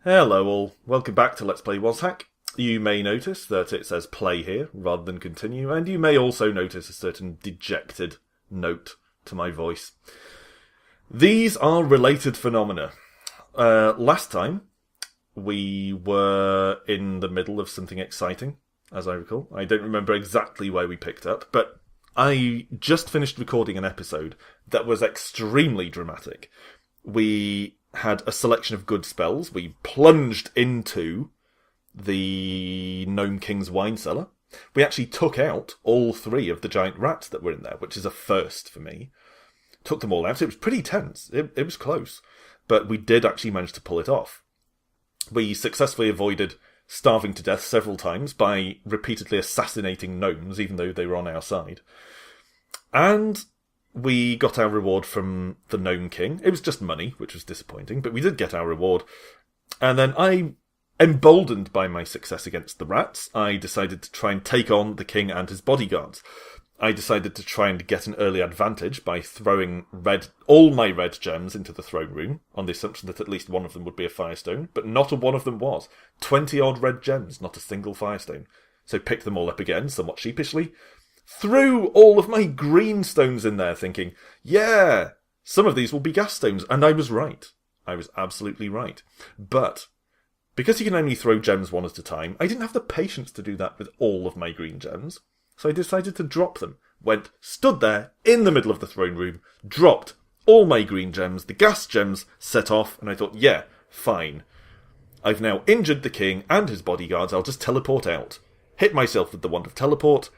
Hello all, welcome back to Let's Play WazHack. You may notice that it says play here rather than continue, and you may also notice a certain dejected note to my voice. These are related phenomena. Last time, we were in the middle of something exciting, as I recall. I don't remember exactly where we picked up, but I just finished recording an episode that was extremely dramatic. We had a selection of good spells. We plunged into the Gnome King's wine cellar. We actually took out all 3 of the giant rats that were in there, which is a first for me. Took them all out. It was pretty tense. It was close. But we did actually manage to pull it off. We successfully avoided starving to death several times by repeatedly assassinating gnomes, even though they were on our side. And we got our reward from the Gnome King. It was just money, which was disappointing, but we did get our reward. And then emboldened by my success against the rats, I decided to try and take on the king and his bodyguards. I decided to try and get an early advantage by throwing all my red gems into the throne room, on the assumption that at least one of them would be a firestone, but not a one of them was. 20-odd red gems, not a single firestone. So picked them all up again, somewhat sheepishly, threw all of my green stones in there, thinking, yeah, some of these will be gas stones. And I was right. I was absolutely right. But because you can only throw gems one at a time, I didn't have the patience to do that with all of my green gems. So I decided to drop them. Stood there in the middle of the throne room, dropped all my green gems, the gas gems set off, and I thought, yeah, fine. I've now injured the king and his bodyguards, I'll just teleport out. Hit myself with the wand of teleport,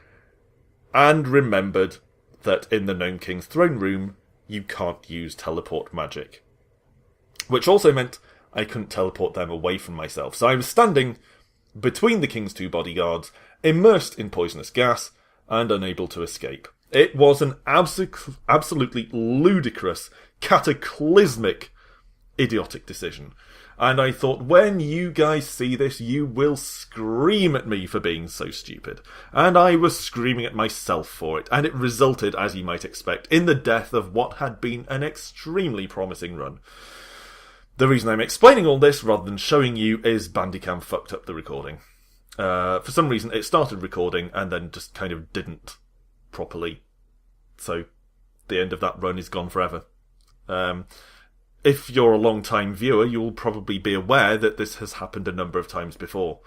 and remembered that in the Gnome King's throne room, you can't use teleport magic. Which also meant I couldn't teleport them away from myself. So I was standing between the king's 2 bodyguards, immersed in poisonous gas, and unable to escape. It was an absolutely ludicrous, cataclysmic, idiotic decision. And I thought, when you guys see this, you will scream at me for being so stupid. And I was screaming at myself for it. And it resulted, as you might expect, in the death of what had been an extremely promising run. The reason I'm explaining all this, rather than showing you, is Bandicam fucked up the recording. For some reason, it started recording and then just kind of didn't properly. So, the end of that run is gone forever. If you're a long-time viewer, you'll probably be aware that this has happened a number of times before.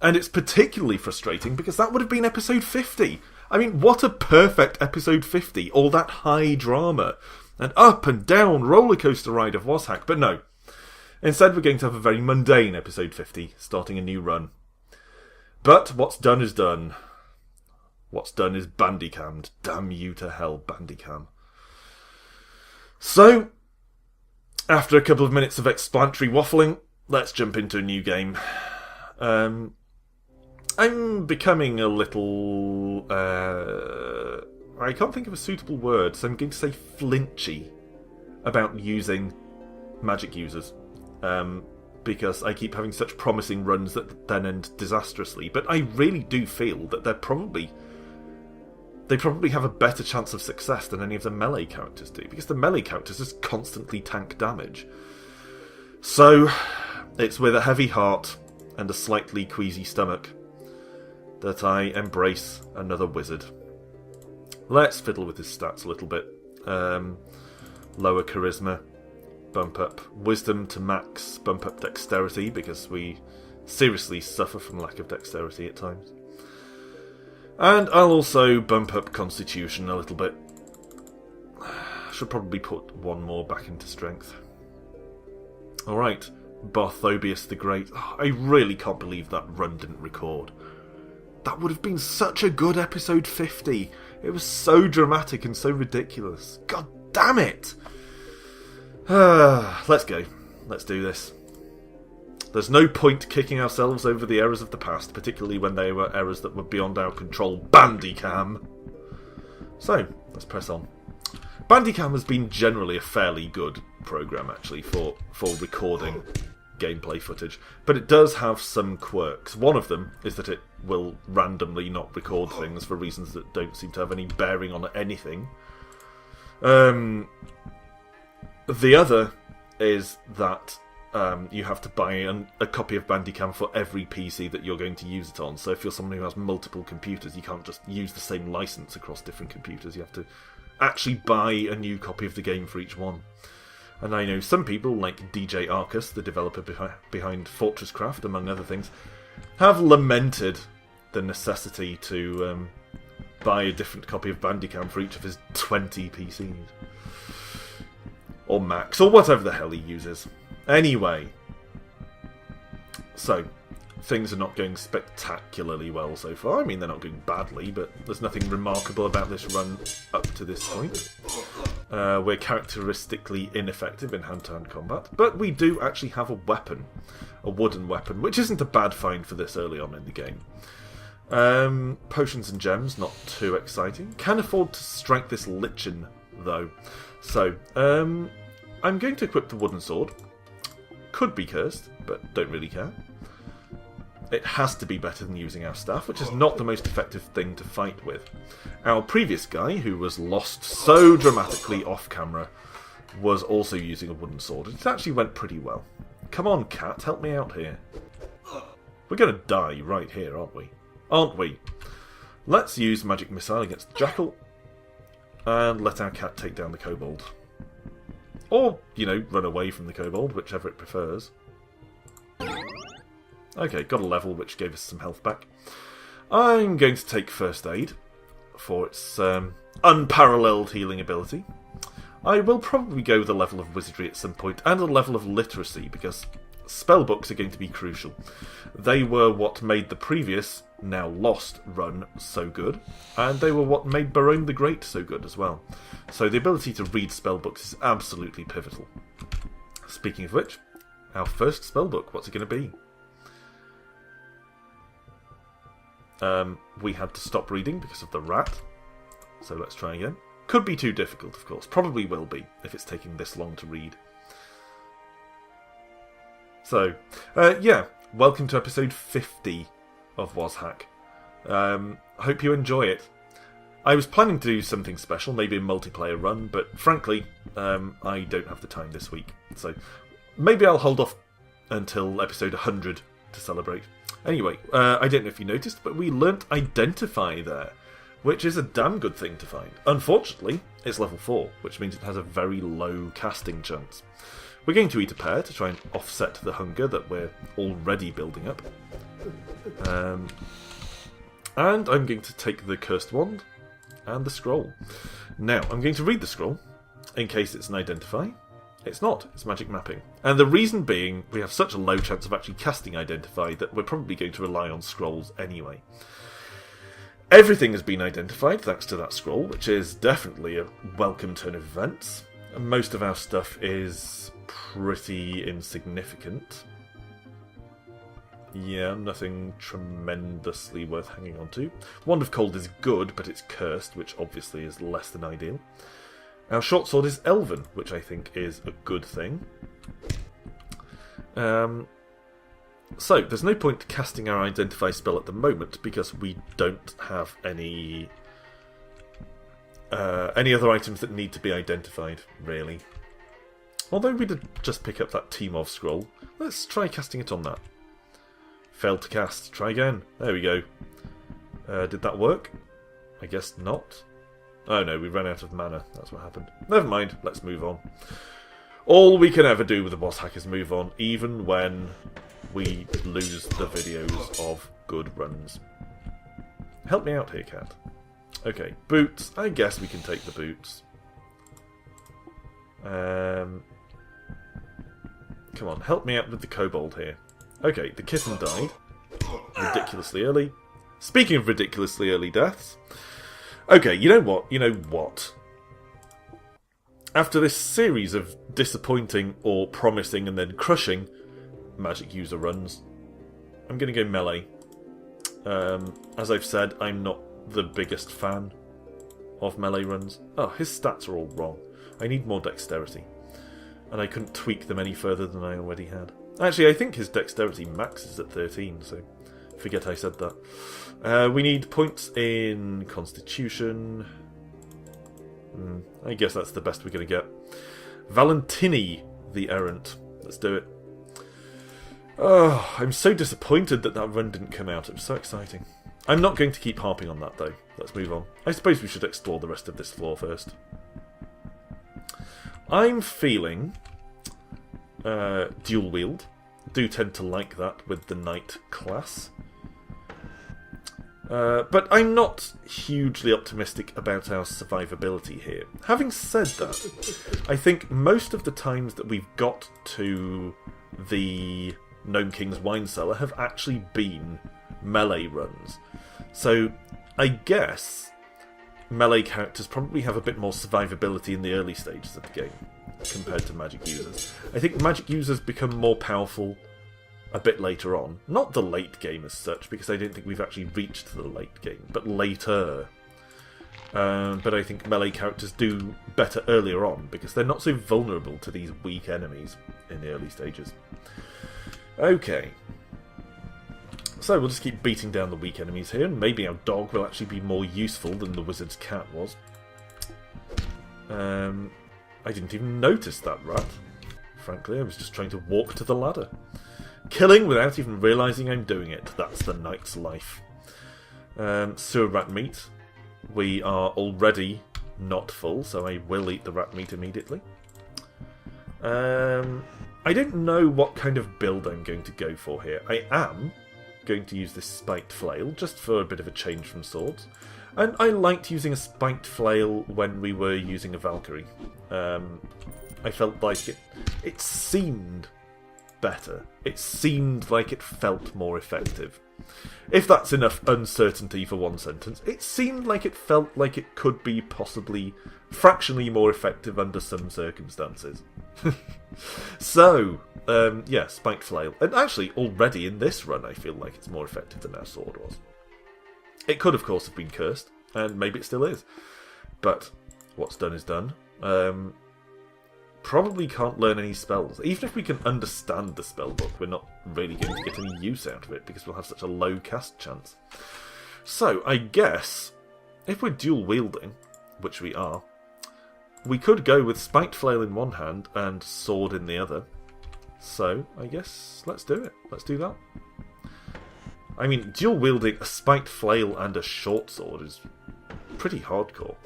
And it's particularly frustrating because that would have been episode 50. I mean, what a perfect episode 50. All that high drama. An up and down rollercoaster ride of WazHack. But no. Instead, we're going to have a very mundane episode 50, starting a new run. But what's done is done. What's done is bandicammed. Damn you to hell, bandicam. So, after a couple of minutes of explanatory waffling, let's jump into a new game. I'm becoming a little... I can't think of a suitable word, so I'm going to say flinchy about using magic users. Because I keep having such promising runs that then end disastrously. But I really do feel that they probably have a better chance of success than any of the melee characters do, because the melee characters just constantly tank damage. So, it's with a heavy heart and a slightly queasy stomach that I embrace another wizard. Let's fiddle with his stats a little bit. Lower charisma. Bump up wisdom to max, bump up dexterity, because we seriously suffer from lack of dexterity at times. And I'll also bump up constitution a little bit. Should probably put one more back into strength. Alright, Barthobius the Great. Oh, I really can't believe that run didn't record. That would have been such a good episode 50. It was so dramatic and so ridiculous. God damn it! Let's go. Let's do this. There's no point kicking ourselves over the errors of the past, particularly when they were errors that were beyond our control. Bandicam! So, let's press on. Bandicam has been generally a fairly good program, actually, for recording gameplay footage, but it does have some quirks. One of them is that it will randomly not record things for reasons that don't seem to have any bearing on anything. The other is that you have to buy a copy of Bandicam for every PC that you're going to use it on. So if you're someone who has multiple computers, you can't just use the same license across different computers. You have to actually buy a new copy of the game for each one. And I know some people, like DJ Arcus, the developer behind Fortresscraft, among other things, have lamented the necessity to buy a different copy of Bandicam for each of his 20 PCs. Or Macs, or whatever the hell he uses. Anyway, so things are not going spectacularly well so far. I mean, they're not going badly, but there's nothing remarkable about this run up to this point. We're characteristically ineffective in hand-to-hand combat, but we do actually have a weapon, a wooden weapon, which isn't a bad find for this early on in the game. Potions and gems, not too exciting. Can afford to strike this lichen, though. So, I'm going to equip the wooden sword. Could be cursed, but don't really care. It has to be better than using our staff, which is not the most effective thing to fight with. Our previous guy, who was lost so dramatically off camera, was also using a wooden sword. It actually went pretty well. Come on, cat, help me out here. We're going to die right here, aren't we? Aren't we? Let's use Magic Missile against the Jackal, and let our cat take down the Kobold. Or, you know, run away from the Kobold, whichever it prefers. Okay, got a level which gave us some health back. I'm going to take First Aid for its unparalleled healing ability. I will probably go with a level of Wizardry at some point, and a level of Literacy, because spellbooks are going to be crucial. They were what made the previous, now lost, run so good, and they were what made Barone the Great so good as well. So the ability to read spellbooks is absolutely pivotal. Speaking of which, our first spellbook, what's it going to be? We had to stop reading because of the rat, so let's try again. Could be too difficult, of course. Probably will be, if it's taking this long to read. So, yeah, welcome to episode 50 of WazHack. Hope you enjoy it. I was planning to do something special, maybe a multiplayer run, but frankly, I don't have the time this week. So, maybe I'll hold off until episode 100 to celebrate. Anyway, I don't know if you noticed, but we learnt Identify there, which is a damn good thing to find. Unfortunately, it's level 4, which means it has a very low casting chance. We're going to eat a pear to try and offset the hunger that we're already building up. And I'm going to take the Cursed Wand and the scroll. Now, I'm going to read the scroll, in case it's an Identify. It's not, it's magic mapping. And the reason being, we have such a low chance of actually casting Identify that we're probably going to rely on scrolls anyway. Everything has been identified thanks to that scroll, which is definitely a welcome turn of events. Most of our stuff is pretty insignificant. Yeah, nothing tremendously worth hanging on to. Wand of Cold is good, but it's cursed, which obviously is less than ideal. Our short sword is Elven, which I think is a good thing. So, there's no point casting our Identify spell at the moment, because we don't have any other items that need to be identified, really. Although we did just pick up that Team of scroll. Let's try casting it on that. Failed to cast. Try again. There we go. Did that work? I guess not. Oh no, we ran out of mana. That's what happened. Never mind. Let's move on. All we can ever do with the WazHack is move on, even when we lose the videos of good runs. Help me out here, cat. Okay, boots. I guess we can take the boots. Come on, help me out with the kobold here. Okay, the kitten died. Ridiculously early. Speaking of ridiculously early deaths. Okay, you know what? You know what? After this series of disappointing or promising and then crushing magic user runs, I'm going to go melee. As I've said, I'm not the biggest fan of melee runs. Oh, his stats are all wrong. I need more dexterity. And I couldn't tweak them any further than I already had. Actually, I think his dexterity max is at 13, so forget I said that. We need points in Constitution. I guess that's the best we're going to get. Valentini the Errant. Let's do it. Oh, I'm so disappointed that run didn't come out. It was so exciting. I'm not going to keep harping on that, though. Let's move on. I suppose we should explore the rest of this floor first. I'm feeling dual wield. Do tend to like that with the knight class. But I'm not hugely optimistic about our survivability here. Having said that, I think most of the times that we've got to the Gnome King's wine cellar have actually been melee runs. So I guess melee characters probably have a bit more survivability in the early stages of the game compared to magic users. I think magic users become more powerful a bit later on. Not the late game as such, because I don't think we've actually reached the late game, but later. But I think melee characters do better earlier on, because they're not so vulnerable to these weak enemies in the early stages. Okay. So we'll just keep beating down the weak enemies here, and maybe our dog will actually be more useful than the wizard's cat was. I didn't even notice that rat. Frankly, I was just trying to walk to the ladder. Killing without even realising I'm doing it. That's the knight's life. Sewer rat meat. We are already not full, so I will eat the rat meat immediately. I don't know what kind of build I'm going to go for here. I am going to use this spiked flail, just for a bit of a change from swords. And I liked using a spiked flail when we were using a Valkyrie. I felt like it seemed better. It seemed like it felt more effective. If that's enough uncertainty for one sentence, it seemed like it felt like it could be possibly fractionally more effective under some circumstances. So, yeah, spiked flail. And actually, already in this run, I feel like it's more effective than our sword was. It could, of course, have been cursed, and maybe it still is. But what's done is done. Probably can't learn any spells. Even if we can understand the spellbook, we're not really going to get any use out of it because we'll have such a low cast chance. So, I guess, if we're dual wielding, which we are, we could go with spiked flail in one hand and sword in the other. So, I guess, let's do it. Let's do that. I mean, dual wielding a spiked flail and a short sword is pretty hardcore.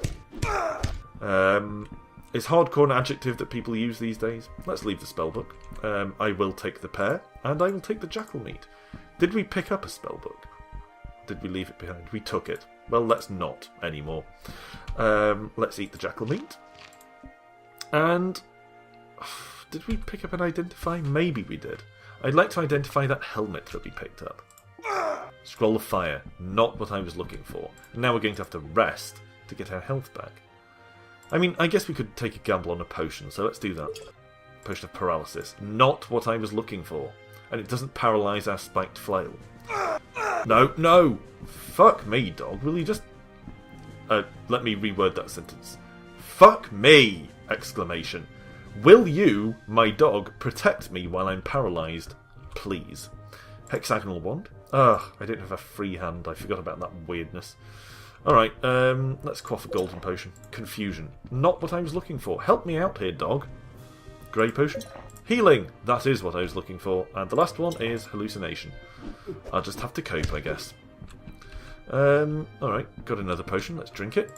Is hardcore an adjective that people use these days? Let's leave the spellbook. I will take the pear, and I will take the jackal meat. Did we pick up a spellbook? Did we leave it behind? We took it. Well, let's not anymore. Let's eat the jackal meat. And did we pick up an identify? Maybe we did. I'd like to identify that helmet that we picked up. Scroll of fire. Not what I was looking for. And now we're going to have to rest to get our health back. I mean, I guess we could take a gamble on a potion, so let's do that. Potion of paralysis. Not what I was looking for. And it doesn't paralyse our spiked flail. No, no! Fuck me, dog. Will you just... let me reword that sentence. Fuck me! Exclamation. Will you, my dog, protect me while I'm paralysed? Please. Hexagonal wand. Ugh, I don't have a free hand. I forgot about that weirdness. Alright, let's quaff a golden potion. Confusion. Not what I was looking for. Help me out here, dog. Grey potion. Healing. That is what I was looking for. And the last one is hallucination. I'll just have to cope, I guess. Alright, got another potion. Let's drink it.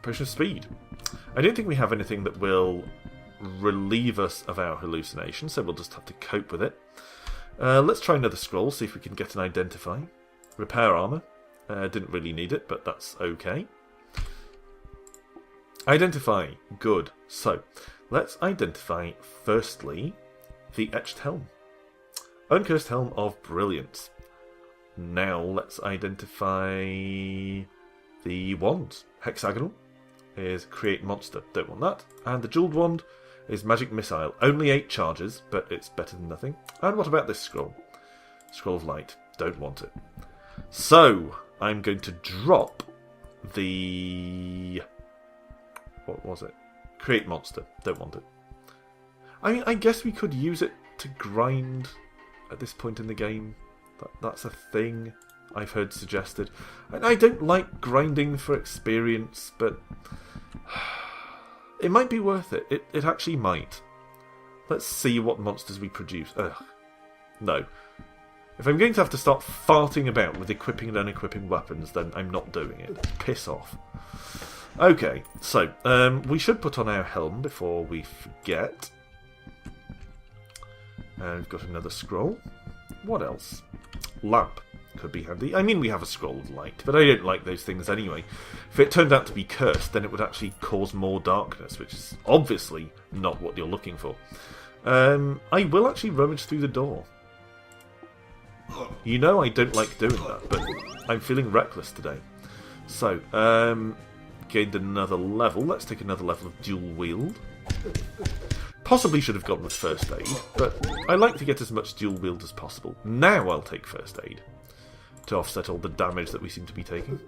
Potion of speed. I don't think we have anything that will relieve us of our hallucination, so we'll just have to cope with it. Let's try another scroll, see if we can get an identify. Repair armour. Didn't really need it, but that's okay. Identify. Good. So, let's identify, firstly, the Etched Helm. Uncursed Helm of Brilliance. Now, let's identify the wands. Hexagonal is Create Monster. Don't want that. And the Jeweled Wand is Magic Missile. Only 8 charges, but it's better than nothing. And what about this scroll? Scroll of Light. Don't want it. So, I'm going to drop the... what was it? Create Monster. Don't want it. I mean, I guess we could use it to grind at this point in the game. That's a thing I've heard suggested. And I don't like grinding for experience, but... It might be worth it. It actually might. Let's see what monsters we produce. Ugh. No. If I'm going to have to start farting about with equipping and unequipping weapons, then I'm not doing it. Piss off. Okay, so, we should put on our helm before we forget. We've got another scroll. What else? Lamp could be handy. I mean, we have a scroll of light, but I don't like those things anyway. If it turned out to be cursed, then it would actually cause more darkness, which is obviously not what you're looking for. I will actually rummage through the door. You know I don't like doing that, but I'm feeling reckless today. So, gained another level. Let's take another level of dual wield. Possibly should have gone with first aid, but I like to get as much dual wield as possible. Now I'll take first aid to offset all the damage that we seem to be taking.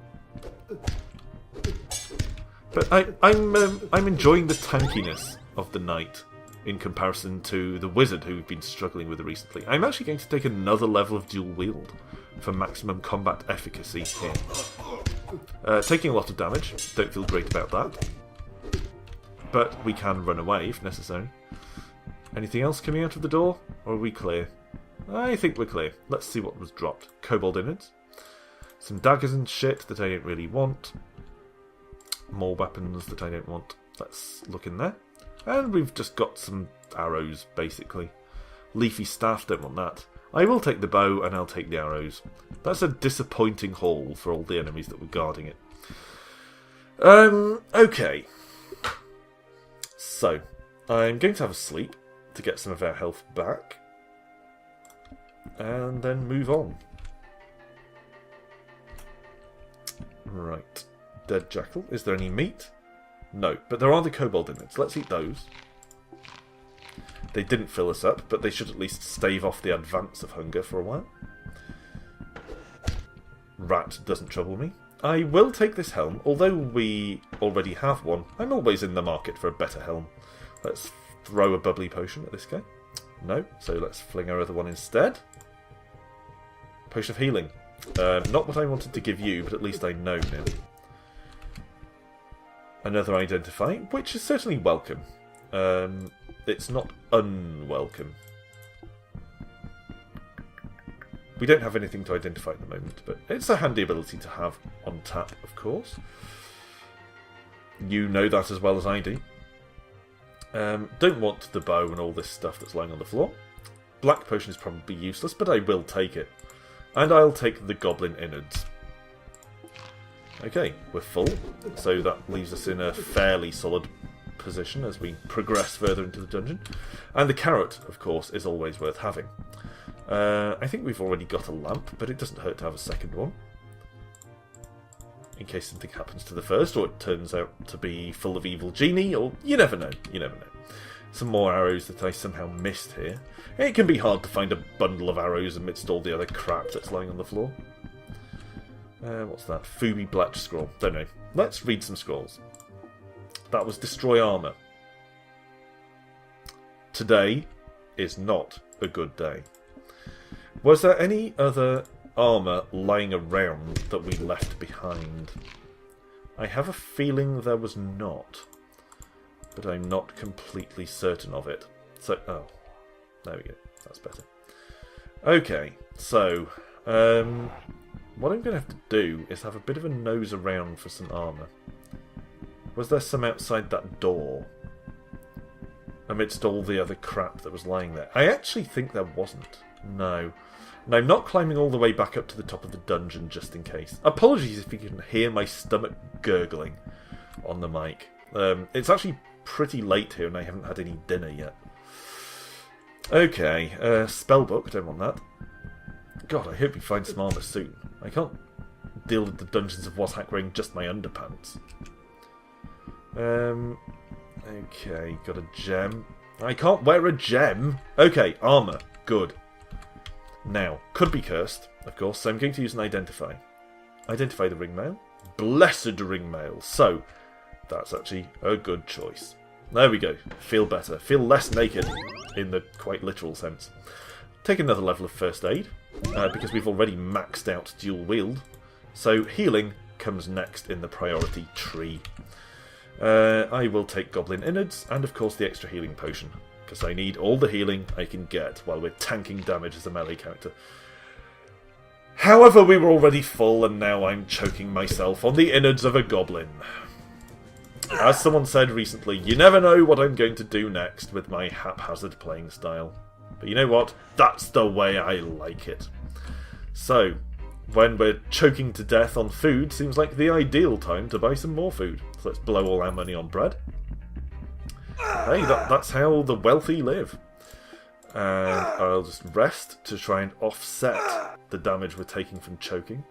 But I'm enjoying the tankiness of the knight in comparison to the wizard who we've been struggling with recently. I'm actually going to take another level of dual wield for maximum combat efficacy here. Taking a lot of damage, don't feel great about that. But we can run away if necessary. Anything else coming out of the door? Or are we clear? I think we're clear. Let's see what was dropped. Kobold innards. Some daggers and shit that I don't really want. More weapons that I don't want. Let's look in there. And we've just got some arrows, basically. Leafy staff, don't want that. I will take the bow and I'll take the arrows. That's a disappointing haul for all the enemies that were guarding it. Okay. So, I'm going to have a sleep to get some of our health back. And then move on. Right. Dead jackal. Is there any meat? No, but there are the kobold innards. Let's eat those. They didn't fill us up, but they should at least stave off the advance of hunger for a while. Rat doesn't trouble me. I will take this helm, although we already have one. I'm always in the market for a better helm. Let's throw a bubbly potion at this guy. No, so let's fling our other one instead. Potion of healing. Not what I wanted to give you, but at least I know now. Another identify, which is certainly welcome. It's not unwelcome. We don't have anything to identify at the moment, but it's a handy ability to have on tap, of course. You know that as well as I do. Don't want the bow and all this stuff that's lying on the floor. Black potion is probably useless, but I will take it. And I'll take the goblin innards. Okay, we're full, so that leaves us in a fairly solid position as we progress further into the dungeon. And the carrot, of course, is always worth having. I think we've already got a lamp, but it doesn't hurt to have a second one. In case something happens to the first, or it turns out to be full of evil genie, or you never know, you never know. Some more arrows that I somehow missed here. It can be hard to find a bundle of arrows amidst all the other crap that's lying on the floor. What's that? Phoebe Bletch scroll. Don't know. Let's read some scrolls. That was destroy armour. Today is not a good day. Was there any other armour lying around that we left behind? I have a feeling there was not, but I'm not completely certain of it. So, oh, there we go. That's better. Okay, so, what I'm going to have to do is have a bit of a nose around for some armour. Was there some outside that door? Amidst all the other crap that was lying there. I actually think there wasn't. No. And I'm not climbing all the way back up to the top of the dungeon just in case. Apologies if you can hear my stomach gurgling on the mic. It's actually pretty late here and I haven't had any dinner yet. Okay, spellbook, don't want that. God, I hope you find some armour soon. I can't deal with the dungeons of WazHack wearing just my underpants. Okay, got a gem. I can't wear a gem! Okay, armour. Good. Now, could be cursed, of course, so I'm going to use an identify. Identify the ringmail. Blessed ringmail. So, that's actually a good choice. There we go. Feel better. Feel less naked, in the quite literal sense. Take another level of first aid, because we've already maxed out dual wield. So, healing comes next in the priority tree. I will take Goblin Innards, and of course the extra healing potion, because I need all the healing I can get while we're tanking damage as a melee character. However, we were already full, and now I'm choking myself on the innards of a goblin. As someone said recently, you never know what I'm going to do next with my haphazard playing style. But you know what? That's the way I like it. So, when we're choking to death on food, seems like the ideal time to buy some more food. So let's blow all our money on bread. Hey, that's how the wealthy live. And I'll just rest to try and offset the damage we're taking from choking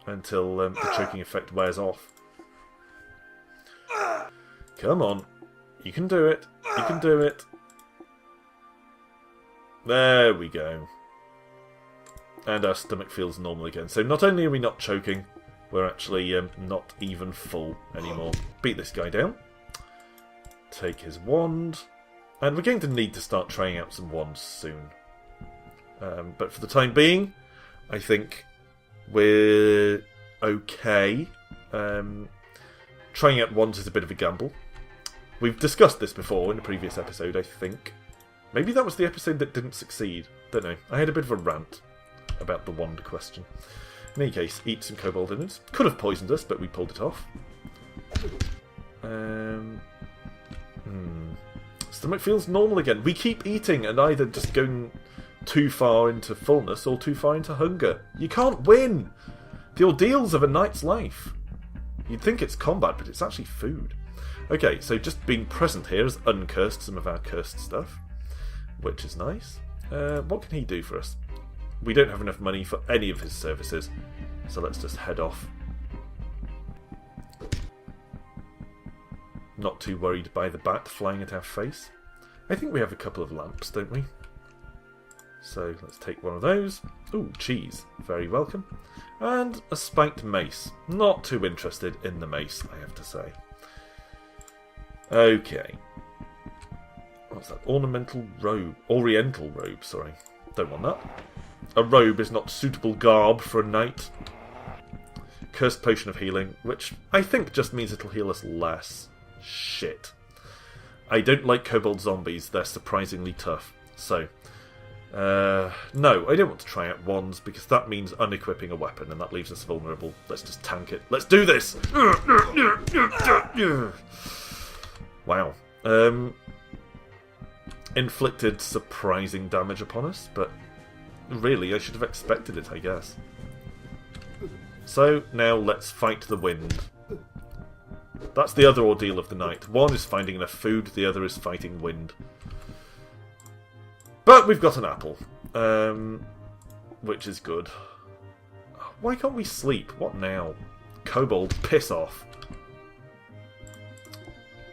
until the choking effect wears off. Come on. You can do it. You can do it. There we go. And our stomach feels normal again. So not only are we not choking, we're actually not even full anymore. Beat this guy down. Take his wand. And we're going to need to start trying out some wands soon. But for the time being, I think we're okay. Trying out wands is a bit of a gamble. We've discussed this before in a previous episode, I think. Maybe that was the episode that didn't succeed. Don't know. I had a bit of a rant about the wand question. In any case, eat some kobold innards. Could have poisoned us, but we pulled it off. Stomach feels normal again. We keep eating and either just going too far into fullness or too far into hunger. You can't win! The ordeals of a knight's life. You'd think it's combat, but it's actually food. Okay, so just being present here has uncursed some of our cursed stuff, which is nice. What can he do for us? We don't have enough money for any of his services, so let's just head off. Not too worried by the bat flying at our face. I think we have a couple of lamps, don't we? So let's take one of those. Ooh, cheese. Very welcome. And a spiked mace. Not too interested in the mace, I have to say. Okay. What's that? Ornamental robe. Oriental robe, sorry. Don't want that. A robe is not suitable garb for a knight. Cursed potion of healing, which I think just means it'll heal us less. Shit. I don't like kobold zombies. They're surprisingly tough. So, no, I don't want to try out wands because that means unequipping a weapon and that leaves us vulnerable. Let's just tank it. Let's do this! Wow. Inflicted surprising damage upon us, but really I should have expected it, I guess. So, now let's fight the wind. That's the other ordeal of the night. One is finding enough food, the other is fighting wind. But we've got an apple, which is good. Why can't we sleep? What now? Kobold, piss off.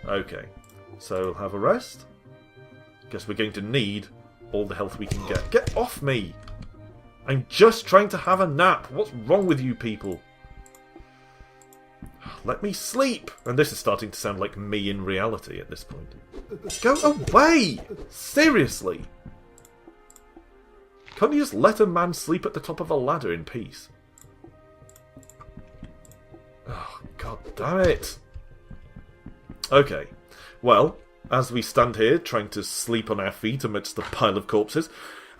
Okay, so we'll have a rest. Guess we're going to need all the health we can get. Get off me! I'm just trying to have a nap. What's wrong with you people? Let me sleep! And this is starting to sound like me in reality at this point. Go away! Seriously! Can't you just let a man sleep at the top of a ladder in peace? Oh, god damn it! Okay, well, as we stand here trying to sleep on our feet amidst the pile of corpses,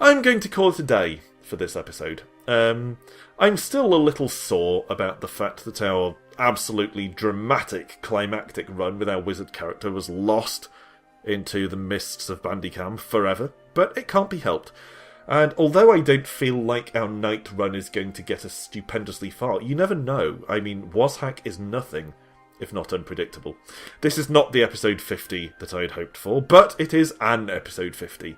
I'm going to call it a day for this episode. I'm still a little sore about the fact that our absolutely dramatic climactic run with our wizard character was lost into the mists of Bandicam forever, but it can't be helped. And although I don't feel like our night run is going to get us stupendously far, you never know. I mean, WazHack is nothing if not unpredictable. This is not the episode 50 that I had hoped for, but it is an episode 50.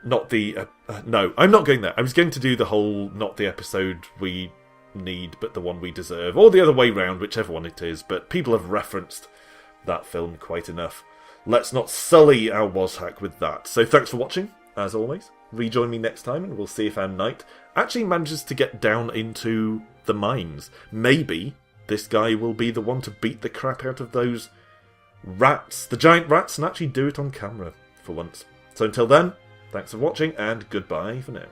Not the... no, I'm not going there. I was going to do the whole not the episode we need, but the one we deserve, or the other way round, whichever one it is, but people have referenced that film quite enough. Let's not sully our WazHack with that. So thanks for watching, as always. Rejoin me next time and we'll see if our knight actually manages to get down into the mines. Maybe this guy will be the one to beat the crap out of those rats, the giant rats, and actually do it on camera for once. So until then, thanks for watching and goodbye for now.